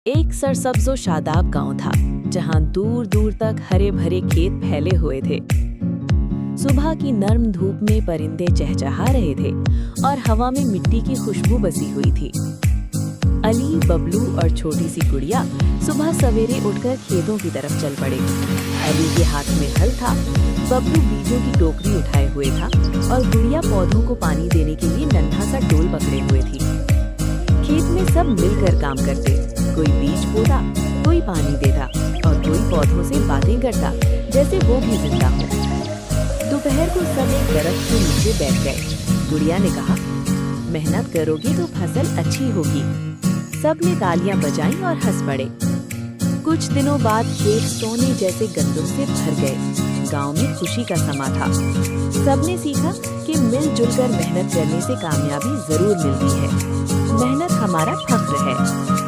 एक सरसब्जो शादाब गांव था, जहां दूर दूर तक हरे भरे खेत फैले हुए थे। सुबह की नर्म धूप में परिंदे चहचहा रहे थे और हवा में मिट्टी की खुशबू बसी हुई थी। अली, बबलू और छोटी सी गुड़िया सुबह सवेरे उठकर खेतों की तरफ चल पड़े। अली के हाथ में हल था, बबलू बीजों की टोकरी उठाए हुए था और गुड़िया पौधों को पानी देने के लिए नन्हा सा डोल पकड़े हुए थी। खेत में सब मिलकर काम करते, कोई बीज बोता, कोई पानी देता और कोई पौधों से बातें करता जैसे वो भी जिंदा हो। दोपहर को सब एक दरख्त के नीचे बैठ गए। गुड़िया ने कहा, मेहनत करोगे तो फसल अच्छी होगी। सब ने तालियां बजाईं और हंस पड़े। कुछ दिनों बाद खेत सोने जैसे गंदों से भर गए। गांव में खुशी का समा था। सबने सीखा कि मिलजुल कर मेहनत करने से कामयाबी जरूर मिलती है। मेहनत हमारा फख्र है।